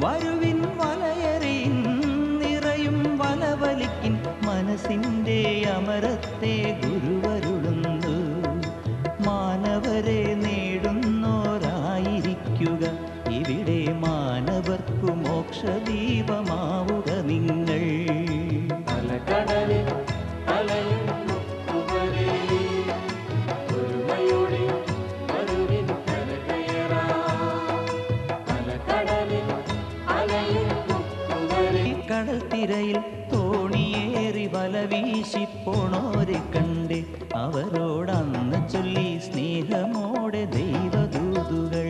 വരുവിൻ വലയറിയിൻ നിറയും വലവലിക്കിൻ മനസ്സിൻ്റെ അമരത്തെ ഗുരുവരുളുന്നു. മാനവരെ നേടുന്നോരായിരിക്കുക, ഇവിടെ മാനവർക്കു മോക്ഷദീപമാവുക നിങ്ങൾ. അലകടലിൽ അലയുന്നു ഉപരേ, ഒരുമയോടെ വരുവിൻ കരകയറാം. അലകടലിൽ അലയുന്നു ഉപരേ. കടൽ തിരയിൽ തോണിയേറി വല വീശിപ്പോണോരെ കണ്ട് അവരോടന്ന് ചൊല്ലി സ്നേഹമോടെ ദൈവദൂതുകൾ.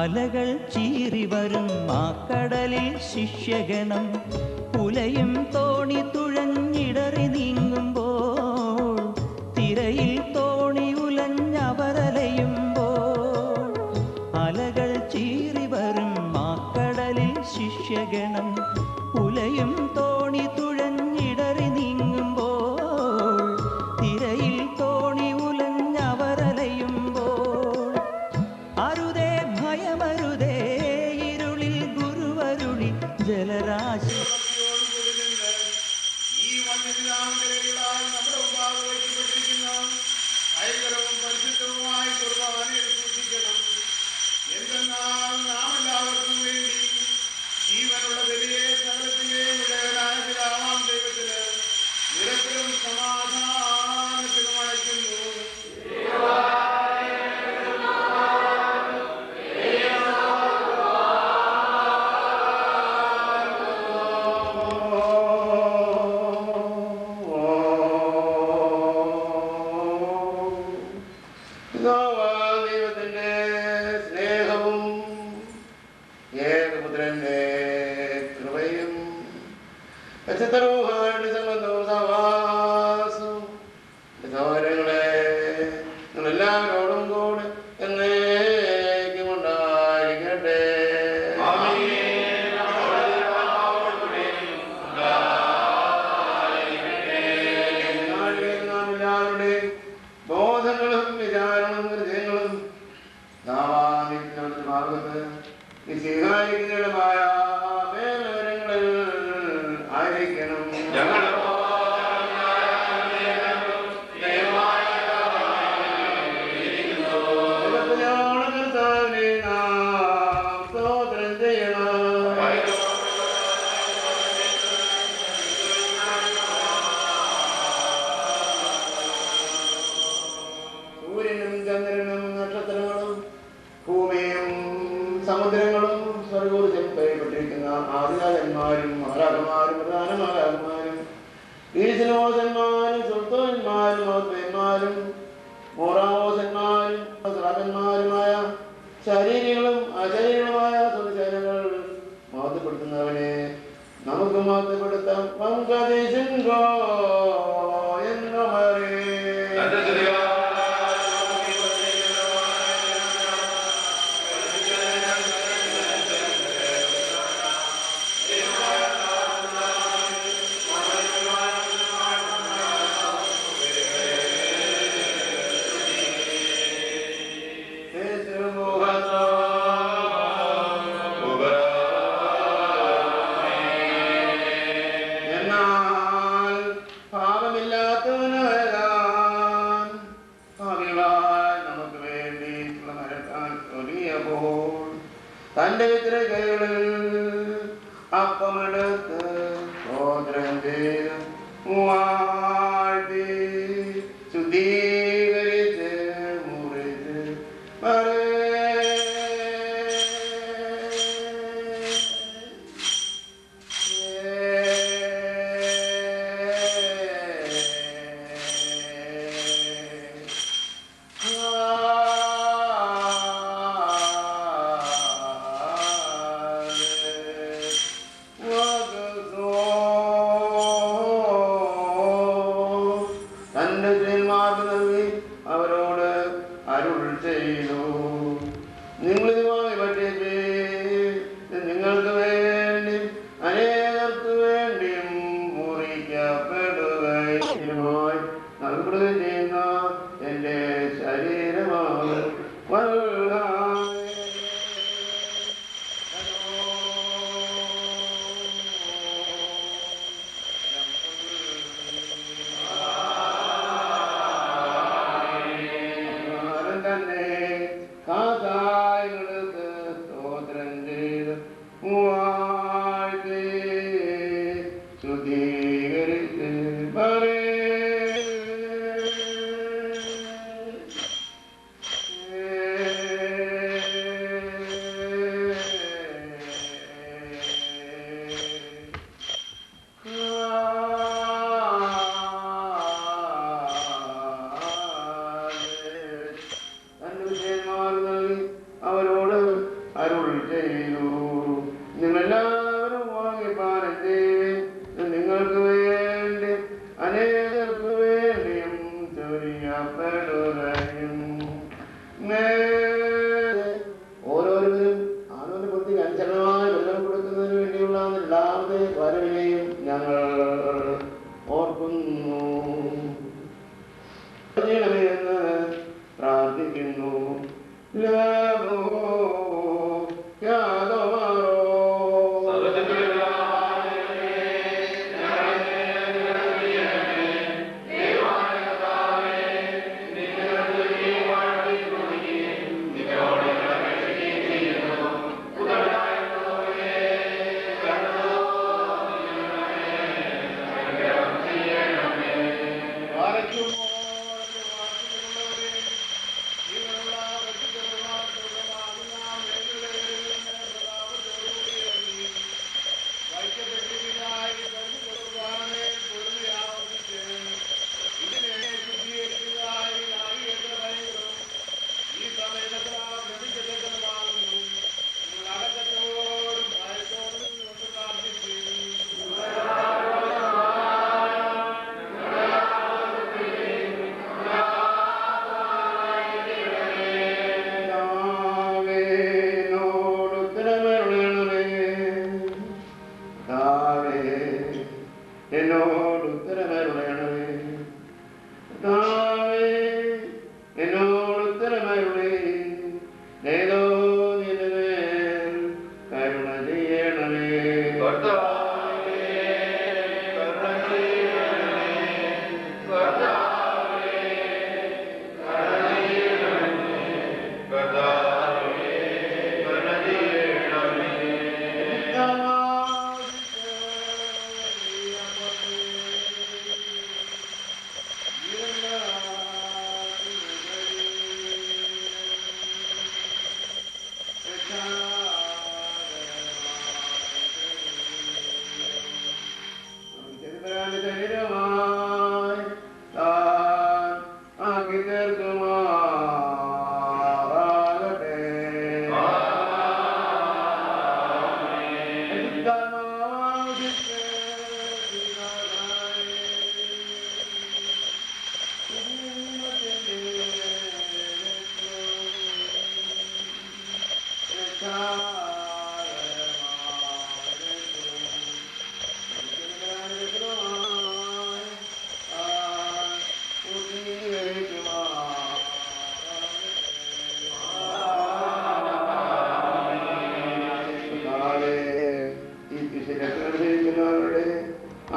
അലകൾ ചീറി വരും ആ കടലിൽ ശിഷ്യഗണം പുലയും തോണി തുഴഞ്ഞിടറി നീങ്ങുമ്പോൾ, തിരയിൽ തോണി ഉലഞ്ഞവരലയുമ്പോൾ. അലകൾ ചീറി വരും ആ കടലിൽ ശിഷ്യഗണം പുലയും തോണി തുഴഞ്ഞിടറി നീങ്ങുമ്പോൾ, തിരയിൽ തോണി ഉലഞ്ഞവരലയുമ്പോൾ. അരുതേ ഭയമരുതേ ഇരുളിൽ ഗുരുവരുളി ജലരാശി. ഈ വന്യജീവികളാൽ നമ്മുടെ മുമ്പാകെ വയ്ക്കപ്പെട്ടിരിക്കുന്ന ഭയങ്കരവും പരിശുദ്ധവുമായ കുർബാനയെ സൂക്ഷിക്കണം. എന്തെന്നാൽ നാം എല്ലാവർക്കും വേണ്ടി ജീവനുള്ള ബലിയെ സകലത്തിന്റെയും ഇടയനായ പിതാവാം ദൈവത്തിന് നിരത്തിലും സമാധാനത്തിലും അയക്കുന്നു. ദൈവത്തിന്റെ സ്നേഹവും ഏകപുത്രന്റെ കൃപയും പരിശുദ്ധരൂഹായുടെ സംബന്ധവും സഹവാസവും സഹോദരങ്ങളെ നിങ്ങളെല്ലാവരോടും കൂടെ എന്നേക്കും ഉണ്ടായിരിക്കട്ടെ. നാം എല്ലാവരുടെയും ബോധങ്ങളും വിചാരങ്ങളും ഹൃദയങ്ങളും ഭാഗത്ത് നിശ്ചയിതമായ മേൽവിവരങ്ങളിൽ ആയിരിക്കണം. കർത്താവിനെ നാം സ്തോത്രം ചെയ്യണം. സൂര്യനും ചന്ദ്രനും നക്ഷത്രങ്ങളും ഭൂമിയും സമുദ്രങ്ങളും സ്വർഗോർജം പേരിപ്പെട്ടിരിക്കുന്ന ആദിരാജന്മാരും മാലാഖമാരും പ്രധാനമാരാന്മാരും ഈശ്വരോസന്മാരും സുൽത്താന്മാരും മൗത്വന്മാരും മോറാവോസന്മാരും സ്രാതന്മാരുമായ ശരീരങ്ങളും അശരീരങ്ങളുമായ സുരചനകൾ മഹത്വപ്പെടുത്തുന്നവനെ നമുക്ക് മഹത്വപ്പെടുത്താം. പങ്കദേശങ്കോ എന്ന തന്റെ വിഗ്രഹങ്ങളിൽ അപ്പമെടുത്ത് സ്തോത്രം ചെയ്ത് വാഴ്ത്തി ശുദ്ധീകരിച്ച് മുറിച്ച് നൽകുകയും ചെയ്യുന്ന എൻ്റെ ശരീരമാണ് വല്ലാതെ തന്നെ കാതായിലെടുത്ത് സ്തോത്രം ചെയ്ത് വാഴ്ത്തി ശുദ്ധീകരിച്ച് അവരോട് അരുൾ ചെയ്തു, നിങ്ങളെല്ലാവരും വാങ്ങിപ്പാനം ചെയ്യും, നിങ്ങൾക്ക് വേണ്ടി അനേകർക്ക് വേണ്ടിയും ചൊരിയപ്പെടുകയും. ഓരോരുത്തരും ആനോന്റെ പ്രത്യേക അനുസരണമായി വെള്ളം കൊടുക്കുന്നതിന് വേണ്ടിയുള്ള രണ്ടാമത്തെ വരവിനെയും ഞങ്ങൾ ഓർക്കുന്നു എന്ന് പ്രാർത്ഥിക്കുന്നു. എന്നോട് ഉത്തരമരുളണമേ, എന്നോട് ഉത്തരമരുളേ, ഏതോ നിന്റെ മേൽ കരുണ ചെയ്യണമേ. ശരീരമായി താൻ ആക്കി തീർക്കുമാറാകട്ടെ.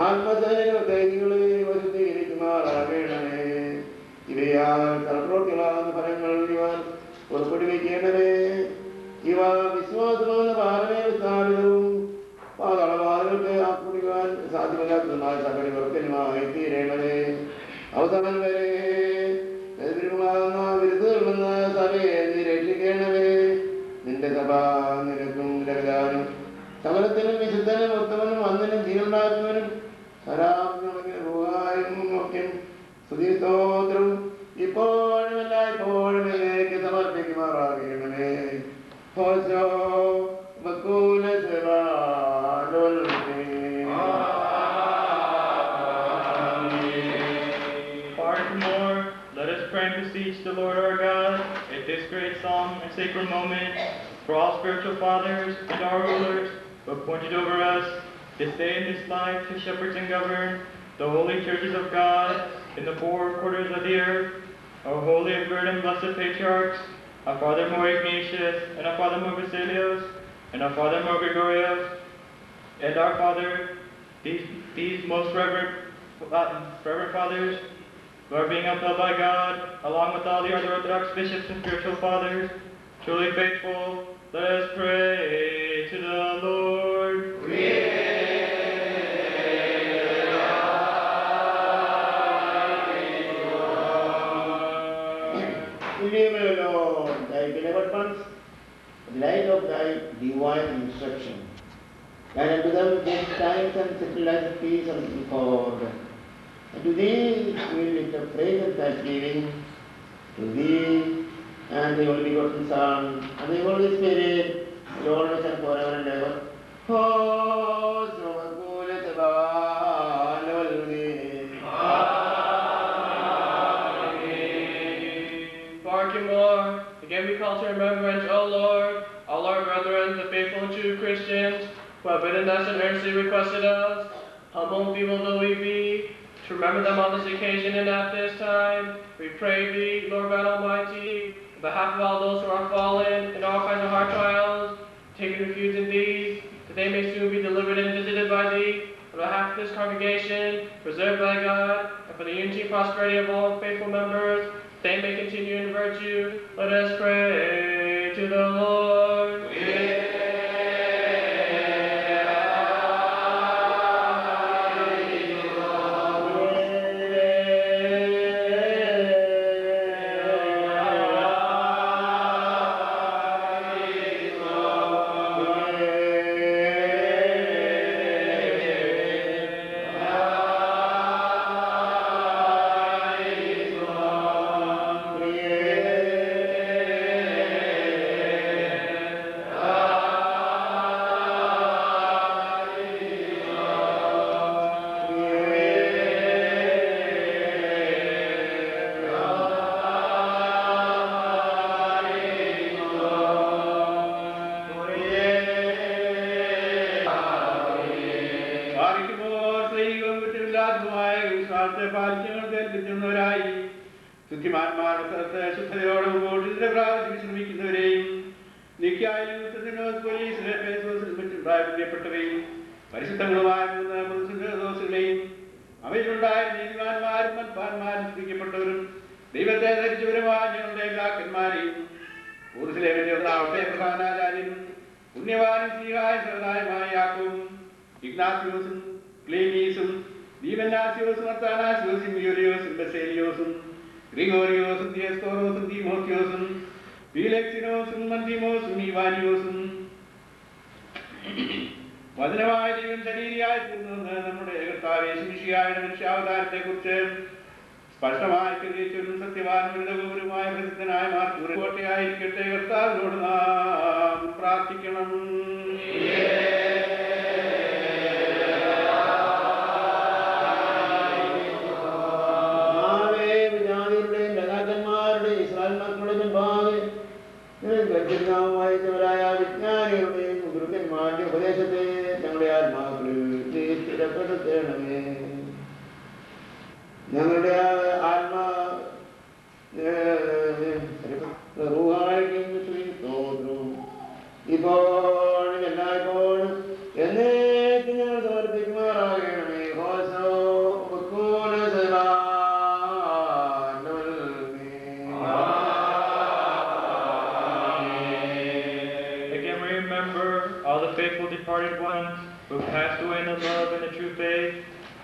ആത്മസൈനികളെ വശുദ്ധീകരിക്കുമാറാകണമേ. ഇവയാൽ തലപ്രവൃത്തികളാകുന്ന ഫലങ്ങൾ ഇവർ പുറപ്പെടുവിക്കേണ്ടവേ. ഇവ വിശ്വാസമെന്ന പാരമേൽ സ്ഥാപിതവും പാതാളവാദങ്ങൾക്ക് ആക്രമിക്കുവാൻ സാധ്യമല്ലാത്തതുമായ സകല വർക്കനുമായി തീരേണ്ടവേ. അവസാനം വരെ വിരുദ്ധകളിൽ നിന്ന് സഭയെ നീ രക്ഷിക്കേണ്ടവേ. നിന്റെ സഭ നിനക്കും നിരകാനും സകലത്തിനും വിശുദ്ധനും ഉത്തമനും വന്നനും ജീവനുണ്ടാക്കുന്നവനും ഒക്കെ സ്തുതിസ്തോത്രം ഇപ്പോഴും എല്ലായ്പ്പോഴും എന്നേക്ക് സമർപ്പിക്കുമാറാകണമേ. Furthermore, let us pray and beseech the Lord our God at this great solemn and sacred moment for all spiritual fathers and our rulers who appointed over us this day and this life to shepherd and govern the holy churches of God in the four quarters of the earth, our holy and burdened blessed patriarchs, our Father more Ignatius, and our Father more Basilius, and our Father more Gregorius, and our Father, these most reverend fathers, who are being upheld by God, along with all the other Orthodox bishops and spiritual fathers, truly faithful, let us pray to the Lord. Redeem, O Lord, thy beloved ones, the light of thy divine instruction. And unto them give times and civilized peace and concord. And to thee we lift up praise and thanksgiving, to thee and the only begotten Son, and the Holy Spirit, Lord and forever and ever. Lord. Again we call to remembrance, O Lord, all our brethren, the faithful and true Christians, who have bidden us and earnestly requested us, humble and feeble though we be, to remember them on this occasion and at this time. We pray thee, Lord God Almighty, on behalf of all those who are fallen in all kinds of hard trials, taking refuge in thee, that they may soon be delivered and visited by thee. On behalf of this congregation, preserved by God, and for the unity and prosperity of all faithful members, they may continue in virtue. Let us pray to the Lord.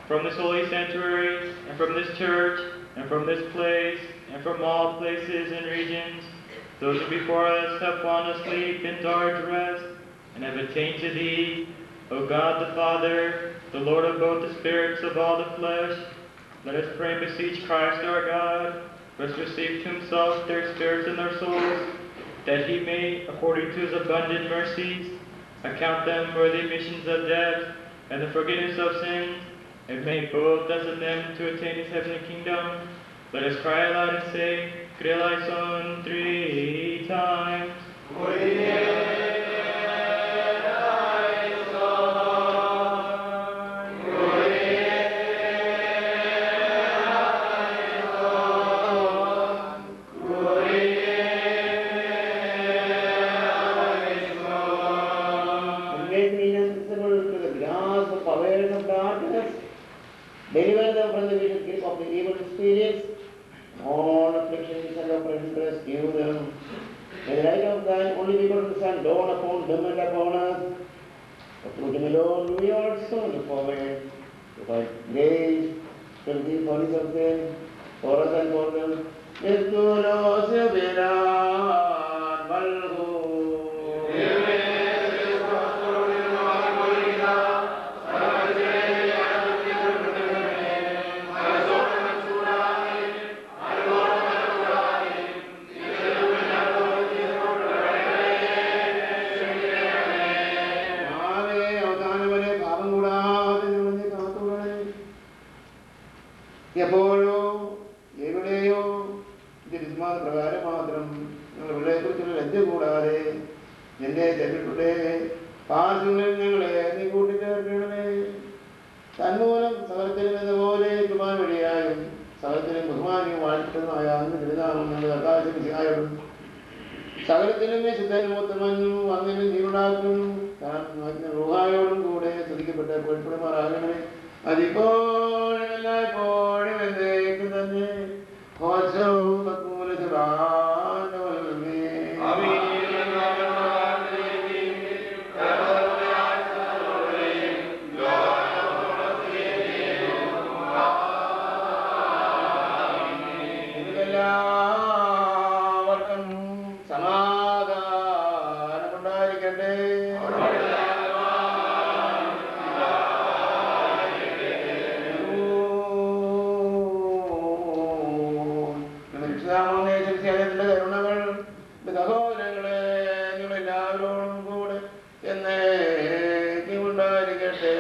From this holy sanctuary, and from this church, and from this place, and from all places and regions, those who before us have fallen asleep in dark rest, and have attained to thee, O God the Father, the Lord of both the spirits of all the flesh, let us pray and beseech Christ our God, who has received to himself their spirits and their souls, that he may, according to his abundant mercies, account them for the remissions of debt and the forgiveness of sins, and make both us and them to attain his heavenly kingdom. Let us cry aloud and say, Kyrie eleison 3 times. experience all afflictions and oppressions rescue them. May the light of thine only begotten Son dawn upon them and upon us. But through him alone we also look forward to find grace to the forgiveness of sin for us and for them. Nestor Severan Valgo. എപ്പോഴോ എവിടെയോ തിരുസ്മാന പ്രകാരം മാത്രം ഞങ്ങൾ വിളയെക്കുറിച്ചുള്ള ലജ്ജ കൂടാതെ എന്നെ തെറ്റിട്ടുള്ളേ പാർശ്വങ്ങളിൽ ഞങ്ങളെ നീ കൂട്ടിച്ചേർക്കണമേ. തന്മൂലം സകലത്തിലും എന്നപോലെ കുമാൻ വഴിയായും സകലത്തിലും ബഹുമാനിയും വാഴ്ത്തതുമായ അന്ന് തിരുനാമം ഞങ്ങൾ ആകാശിയായോടും സകലത്തിലും വിശുദ്ധമൊത്തമഞ്ഞു അന്നിനും ജീവനാക്കുന്നു താൻ റൂഹായോടും കൂടെ സ്തുതിക്കപ്പെട്ട പൊഴിപ്പെടുമാറാകണമേ. അതിപ്പോഴും എല്ലായ്പ്പോഴും എന്നേക്കും തന്നെ. എല്ലാവർക്കും സമാധാനമുണ്ടായിരിക്കട്ടെ. കരുണകൾ സഹോദരങ്ങളെ നിങ്ങളെല്ലാവരോടും കൂടെ എന്നേക്കും ഉണ്ടായിരിക്കട്ടെ.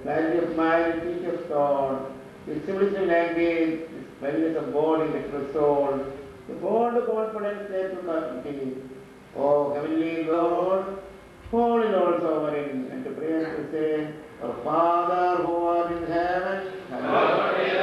value of mind, teach of thought, the civilization language, the values of body, the soul, the bond of confidence there to continue. Oh, Heavenly Lord, holy Lord sovereign, and to pray and to say, Our Father who art in heaven, hallowed be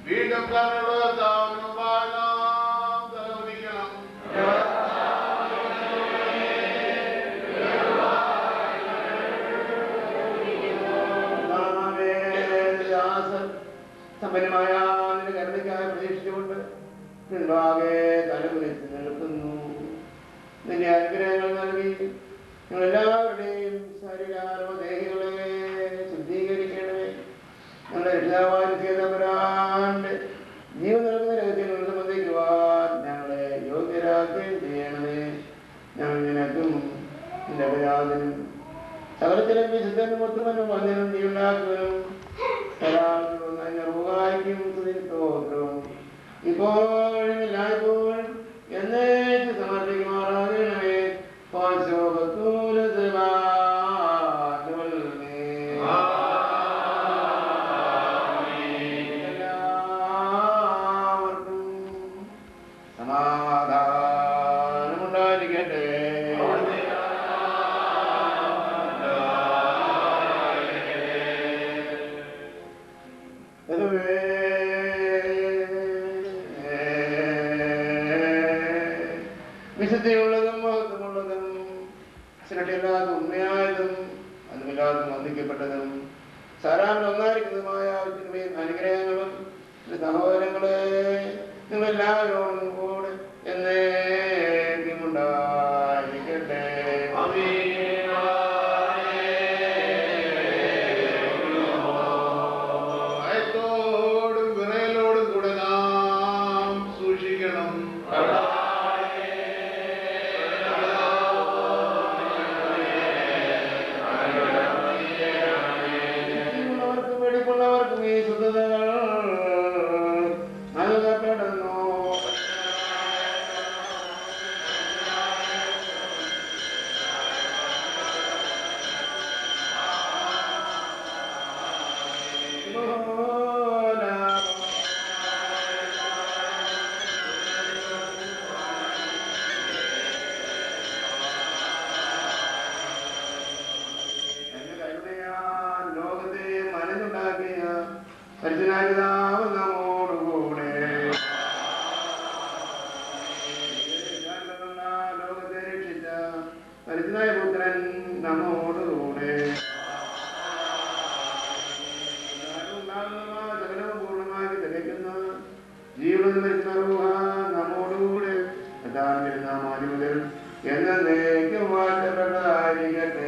വീണ്ടും തലമുടിക്കണം. സമ്പന്നമായ നിന്റെ കരുണയ്ക്കായി പ്രതീക്ഷിച്ചുകൊണ്ട് നിൻപാകെ തലകുലിച്ച് നിൽക്കുന്നു. നിന്റെ അനുഗ്രഹങ്ങൾ നൽകി ഞങ്ങളെല്ലാവരുടെയും ശരീരാരോദേഹികളെ ശുദ്ധീകരിക്കണമേ. ഞങ്ങളുടെ രക്ഷിതാവാന്റെ ജീവൻ നൽകുന്ന രഹസ്യങ്ങൾ സംബന്ധിക്കുവാൻ ഞങ്ങളെ യോഗ്യരാക്കുകയും ചെയ്യണമേ. ഞങ്ങൾ നിനക്കും നിന്റെ അപരാധനും സകലത്തിലും വിശുദ്ധനും ഒത്തുമനും വന്ദനം നീണ്ടാക്കുകയും ഇപ്പോഴും എല്ലായ്പ്പോഴും എന്നേക്ക് സമർപ്പിക്കുമാറാകണമേ. എല്ലാവർക്കും സമാധാനമുണ്ടായിരിക്കട്ടെ. വിശുദ്ധിയുള്ളതും മഹത്വമുള്ളതും അശ്രദ്ധയില്ലാതെ ഉണ്മയായതും അതുമില്ലാതെ വന്ദിക്കപ്പെട്ടതും സാരാമിൽ ഒന്നായിരിക്കുന്നതുമായ അനുഗ്രഹങ്ങളും സഹോദരങ്ങളെ നിങ്ങളെല്ലാവരോടും കൂടെ എന്നേക്കും ഉണ്ടായിരിക്കട്ടെ. ഭയത്തോടും വിറയലോടും കൂടെ നാം സൂക്ഷിക്കണം. വെടിപ്പുള്ളവർക്കും ഈ ശുദ്ധതകൾ നൽകപ്പെടുന്നു. ലോകത്തെ മനഞ്ഞുണ്ടാക്കിയ പരിശുദ്ധനായ നമ്മോടുകൂടെ ലോകത്തെ രക്ഷിച്ച പരിശുദ്ധനായ പുത്രൻ നമ്മോടുകൂടെ സകലവും പൂർണ്ണമായി തികയ്ക്കുന്ന ജീവിതം വരുന്ന റൂഹ നമ്മോടുകൂടെ പ്രധാന മുതൽ എന്നേക്കും വാഴ്ത്തപ്പെട്ടതായിരിക്കട്ടെ.